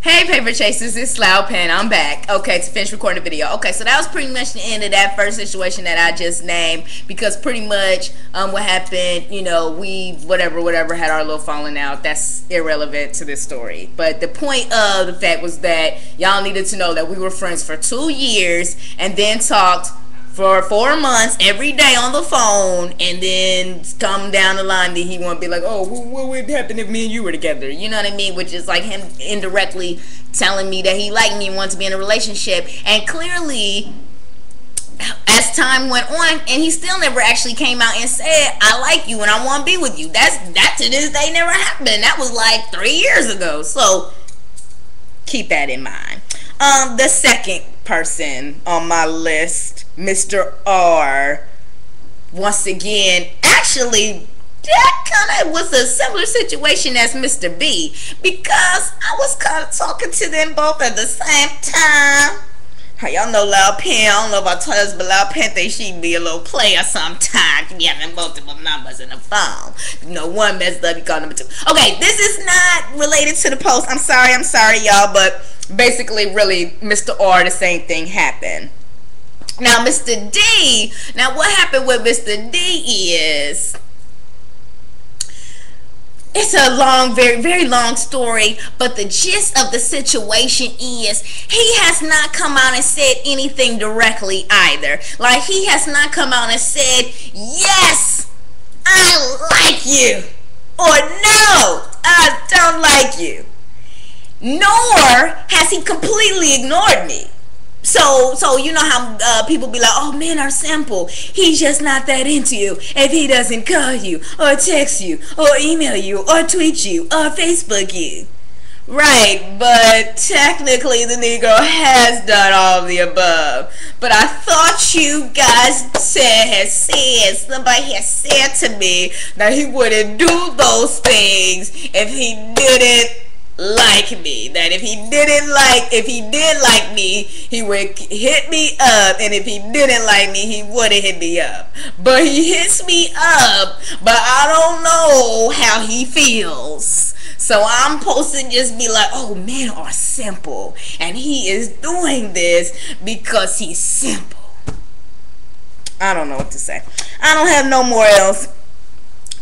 Hey paper chasers, it's Loud Pen. I'm back. Okay, to finish recording the video. Okay, so that was pretty much the end of that first situation that I just named, because pretty much what happened, we whatever had our little falling out. That's irrelevant to this story. But the point of the fact was that y'all needed to know that we were friends for 2 years and then talked for 4 months every day on the phone, and then come down the line that he want to be like, oh, what would happen if me and you were together? You know what I mean? Which is like him indirectly telling me that he liked me and wanted to be in a relationship. And clearly, as time went on, and he still never actually came out and said, I like you and I want to be with you. That to this day never happened. That was like 3 years ago. So keep that in mind. The second person on my list, Mr. R, once again, actually, that kind of was a similar situation as Mr. B, because I was kind of talking to them both at the same time. Y'all know Loud Pen, I don't know about us, but Loud Pen thinks she be a little player sometimes. Be having multiple numbers in the phone. One messed up, you call number 2. Okay, this is not related to the post. I'm sorry, y'all, but basically, really, Mr. R, the same thing happened. Now, Mr. D, what happened with Mr. D is, it's a long, very, very long story, but the gist of the situation is he has not come out and said anything directly either. Like, he has not come out and said, yes, I like you, or no, I don't like you. Nor has he completely ignored me. So you know how people be like, oh, men are simple. He's just not that into you if he doesn't call you or text you or email you or tweet you or Facebook you. Right, but technically the Negro has done all of the above. But I thought you guys somebody has said to me that he wouldn't do those things if he didn't like me. That if he did like me, he would hit me up, and if he didn't like me, he wouldn't hit me up. But he hits me up, but I don't know how he feels. So I'm supposed to just be like, oh, men are simple, and he is doing this because he's simple. I don't know what to say. I don't have no more else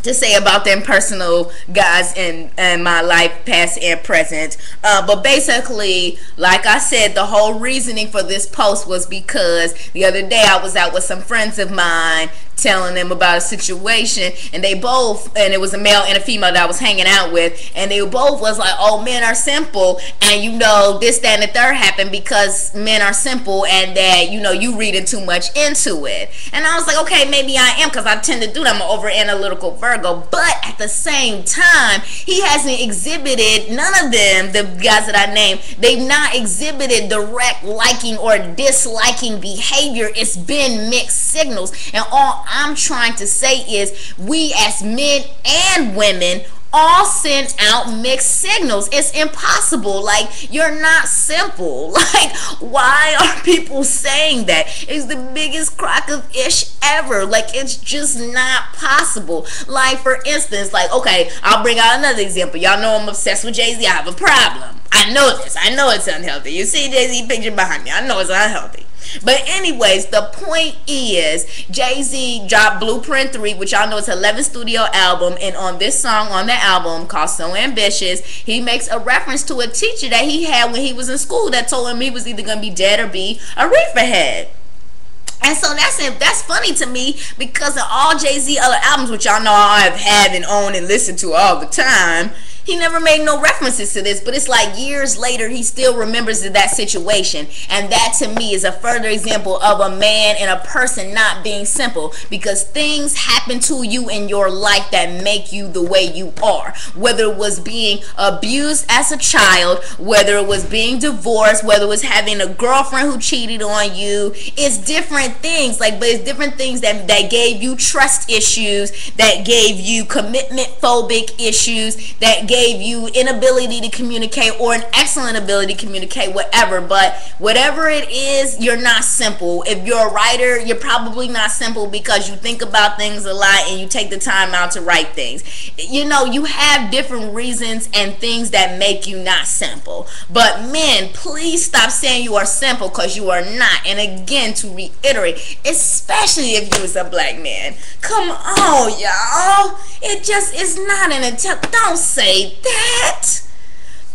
to say about them personal guys in my life, past and present. But basically, like I said, the whole reasoning for this post was because the other day I was out with some friends of mine, telling them about a situation, and they both, and it was a male and a female that I was hanging out with, and they both was like, oh, men are simple, and this, that, and the third happened because men are simple, and that, you reading too much into it. And I was like, okay, maybe I am, because I tend to do that. I'm an over-analytical Virgo. But at the same time, he hasn't exhibited, none of them, the guys that I named, they've not exhibited direct liking or disliking behavior. It's been mixed signals, and all I'm trying to say is we as men and women all send out mixed signals. It's impossible. Like, you're not simple. Like, why are people saying that? It's the biggest crock of ish ever. Like, it's just not possible. Like, for instance, like, okay, I'll bring out another example. Y'all know I'm obsessed with Jay-Z. I have a problem. I know this. I know it's unhealthy. You see Jay-Z picture behind me. I know it's unhealthy. But anyways, the point is, Jay-Z dropped Blueprint 3, which y'all know is an 11th studio album, and on this song on the album called So Ambitious, he makes a reference to a teacher that he had when he was in school that told him he was either going to be dead or be a reefer head. And so that's funny to me, because of all Jay-Z other albums, which y'all know I have had and owned and listened to all the time, he never made no references to this. But it's like years later, he still remembers that situation. And that to me is a further example of a man and a person not being simple, because things happen to you in your life that make you the way you are. Whether it was being abused as a child, whether it was being divorced, whether it was having a girlfriend who cheated on you, it's different things. But it's different things that gave you trust issues, that gave you commitment phobic issues, that gave you inability to communicate or an excellent ability to communicate, whatever. But whatever it is, you're not simple. If you're a writer, you're probably not simple because you think about things a lot and you take the time out to write things. You know, you have different reasons and things that make you not simple. But men, please stop saying you are simple, because you are not. And again, to reiterate, especially if you was a black man, come on, y'all. It just is not an attempt. Don't say that.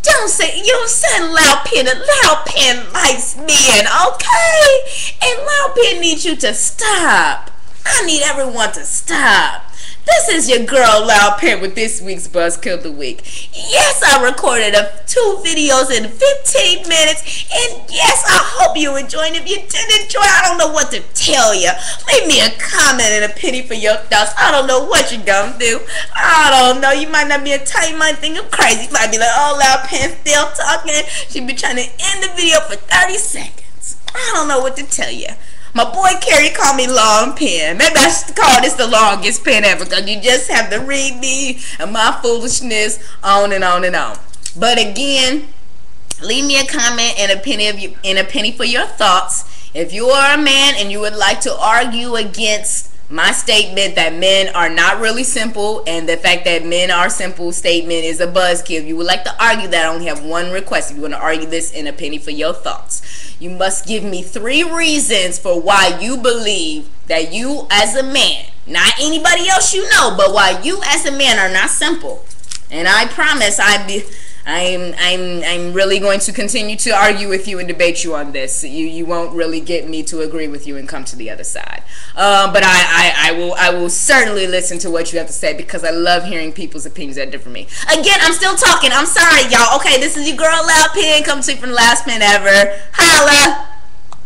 Don't say, you said Loud Pen. Loud Pen likes men, okay? And Loud Pen needs you to stop. I need everyone to stop. This is your girl Loud Pen with this week's Buzzkill of the Week. Yes, I recorded 2 videos in 15 minutes, and yes, I hope you enjoyed. If you didn't enjoy, I don't know what to tell you. Leave me a comment and a penny for your thoughts. I don't know what you're gonna do. I don't know. You might not be a type, you might think I'm crazy. You might be like, oh, Loud Pen still talking. She be trying to end the video for 30 seconds. I don't know what to tell you. My boy Carrie called me Long Pen. Maybe I should call this the longest pen ever, because you just have to read me and my foolishness on and on and on. But again, leave me a comment and a penny for your thoughts. If you are a man and you would like to argue against my statement that men are not really simple, and the fact that men are simple statement is a buzzkill, if you would like to argue that, I only have one request. If you want to argue this in a penny for your thoughts, you must give me 3 reasons for why you believe that you as a man, not anybody else you know, but why you as a man are not simple. And I promise I'm really going to continue to argue with you and debate you on this. You won't really get me to agree with you and come to the other side. But I will certainly listen to what you have to say, because I love hearing people's opinions that differ from me. Again, I'm still talking. I'm sorry, y'all. Okay, this is your girl Loud Pen, coming to you from the loudest pen ever. Holla!